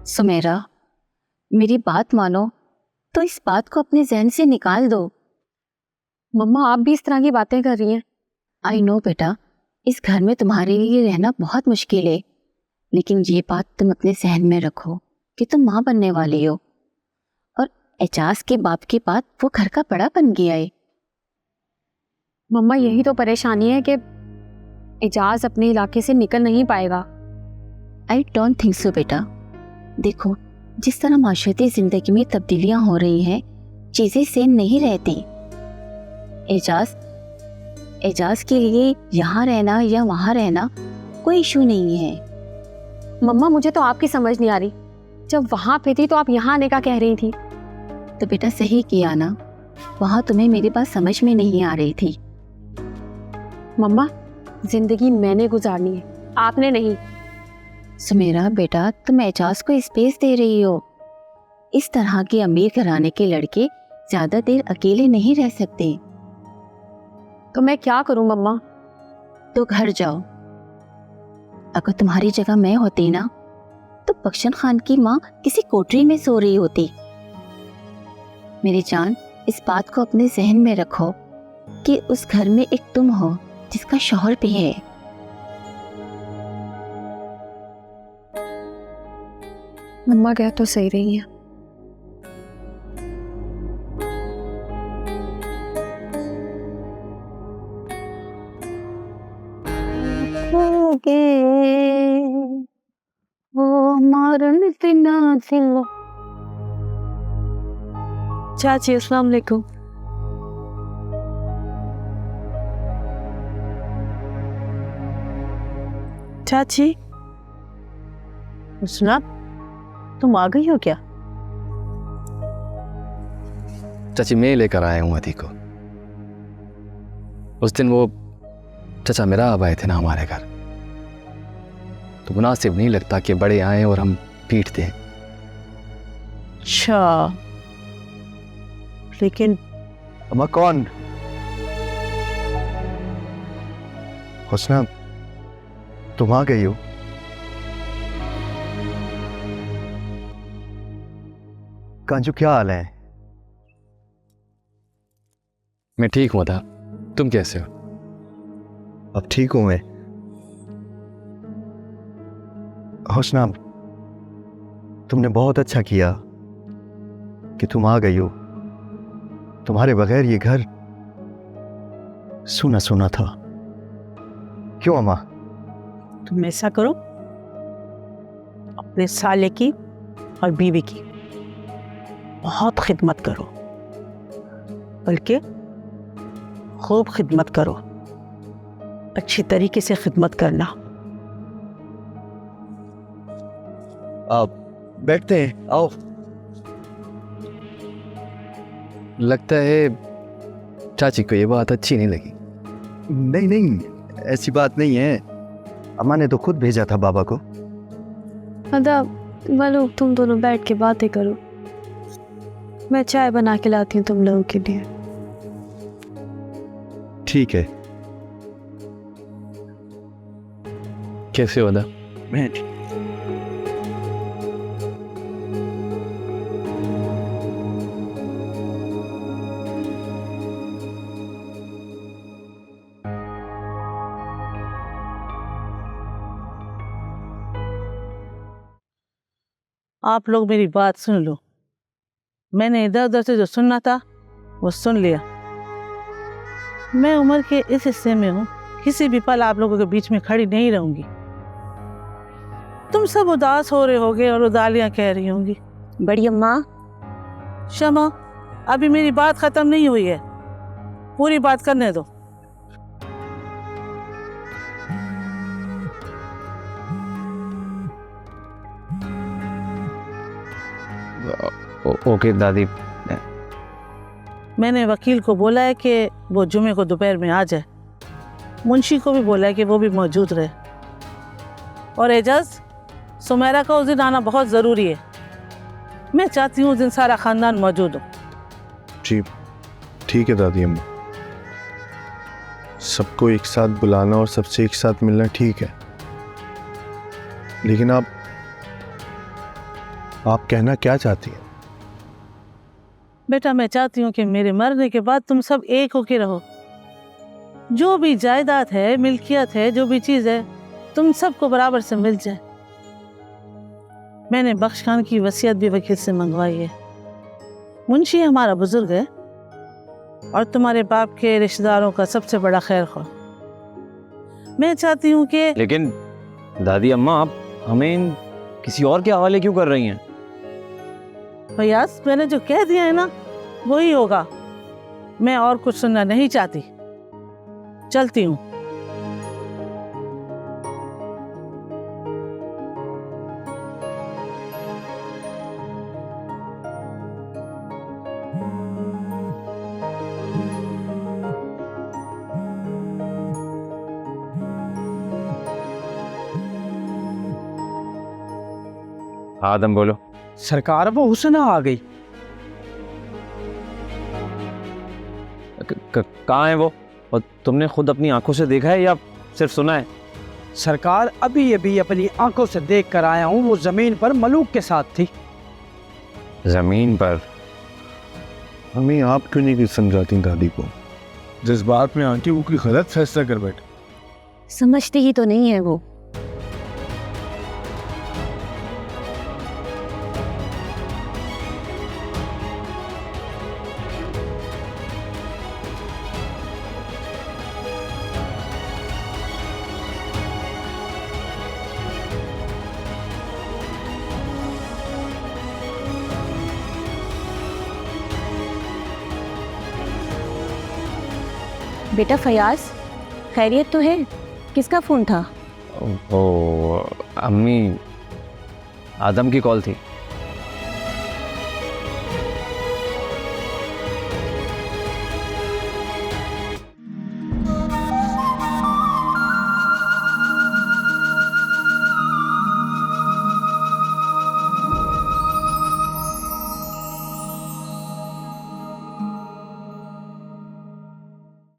सुमेरा, मेरी बात मानो तो इस बात को अपने जहन से निकाल दो। मम्मा आप भी इस तरह की बातें कर रही हैं। आई नो बेटा, इस घर में तुम्हारे लिए रहना बहुत मुश्किल है, लेकिन ये बात तुम अपने जहन में रखो कि तुम माँ बनने वाली हो और एजाज के बाप के बाद वो घर का बड़ा बन गया है। मम्मा यही तो परेशानी है कि एजाज अपने इलाके से निकल नहीं पाएगा। आई डोंट थिंक सो बेटा। देखो, जिस तरह माशरती जिंदगी में तब्दीलियां हो रही हैं, चीजें सेम नहीं रहती। एजाज के लिए यहाँ रहना या वहाँ रहना कोई इशू नहीं है। मम्मा मुझे तो आपकी समझ नहीं आ रही, जब वहां पे थी तो आप यहाँ आने का कह रही थी। तो बेटा सही किया ना, वहां तुम्हें मेरी बात समझ में नहीं आ रही थी। मम्मा जिंदगी मैंने गुजारनी है, आपने नहीं। सुमेरा बेटा, तुम एजाज को स्पेस दे रही हो। इस तरह के अमीर घराने के लड़के ज्यादा देर अकेले नहीं रह सकते। तो मैं क्या करूं मम्मा? तो घर जाओ। अगर तुम्हारी जगह मैं होती ना, तो बख्शन खान की माँ किसी कोठरी में सो रही होती। मेरी जान, इस बात को अपने जहन में रखो कि उस घर में एक तुम हो जिसका शौहर भी है। मम्मा कह तो सही रही है। चाची अस्सलाम वालेकुम। चाची, सुना तुम आ गई हो क्या? चाची मैं लेकर आया हूँ अदी को। उस दिन वो चाचा मेरा अब आए थे ना हमारे घर, तो मुनासिब नहीं लगता कि बड़े आए और हम पीट दें। अच्छा, लेकिन अम्मा कौन? हुस्ना, तुम आ गई हो? कांजू क्या हाल है? मैं ठीक हूँ अदा, तुम कैसे हो? अब ठीक हूं मैं। हुस्ना, तुमने बहुत अच्छा किया कि तुम आ गई हो। तुम्हारे बगैर ये घर सूना सूना था। क्यों अम्मा? तुम ऐसा करो, अपने साले की और बीवी की बहुत खिदमत करो, बल्कि खूब खिदमत करो, अच्छी तरीके से खिदमत करना। आप बैठते हैं, आओ। लगता है चाची को ये बात अच्छी नहीं लगी। नहीं नहीं, ऐसी बात नहीं है। अम्मा ने तो खुद भेजा था बाबा को। अदा मालूम, तुम दोनों बैठ के बातें करो, मैं चाय बना के लाती हूँ तुम लोगों के लिए। ठीक है। कैसे हो अदा? मैं आप लोग मेरी बात सुन लो। मैंने इधर उधर से जो सुनना था वो सुन लिया। मैं उम्र के इस हिस्से में हूँ, किसी भी पल आप लोगों के बीच में खड़ी नहीं रहूंगी। तुम सब उदास हो रहे होगे और उदालियां कह रही होंगी। बड़ी अम्मा, शमा, अभी मेरी बात खत्म नहीं हुई है, पूरी बात करने दो। ओके दादी। मैंने वकील को बोला है कि वो जुमे को दोपहर में आ जाए। मुंशी को भी बोला है कि वो भी मौजूद रहे। और एजाज, सुमेरा का उस दिन आना बहुत ज़रूरी है। मैं चाहती हूँ उस दिन सारा ख़ानदान मौजूद हो। जी ठीक है दादी अम्मा, सबको एक साथ बुलाना और सबसे एक साथ मिलना ठीक है, लेकिन आप आप कहना क्या चाहती हैं? बेटा मैं चाहती हूँ कि मेरे मरने के बाद तुम सब एक होके रहो। जो भी जायदाद है, मिल्कियत है, जो भी चीज़ है, तुम सबको बराबर से मिल जाए। मैंने बख्श खान की वसीयत भी वकील से मंगवाई है। मुंशी हमारा बुजुर्ग है और तुम्हारे बाप के रिश्तेदारों का सबसे बड़ा खैर ख्वाह। मैं चाहती हूँ कि लेकिन दादी अम्मा आप हमें किसी और के हवाले क्यों कर रही हैं? फयाज, मैंने जो कह दिया है ना वही होगा। मैं और कुछ सुनना नहीं चाहती। चलती हूँ। आदम बोलो। सरकार वो हुसना आ गई। कहाँ है वो? और तुमने खुद अपनी आंखों से देखा है या सिर्फ सुना है? सरकार अभी अभी अपनी आंखों से देख कर आया हूँ, वो जमीन पर मलूक के साथ थी। जमीन पर? हमें आप क्यों नहीं समझाती दादी को? जिस बात में आंटी वो कोई गलत फैसला कर बैठे। समझती ही तो नहीं है वो। बेटा फयाज, खैरियत तो है? किसका फोन था? ओ अम्मी, आदम की कॉल थी।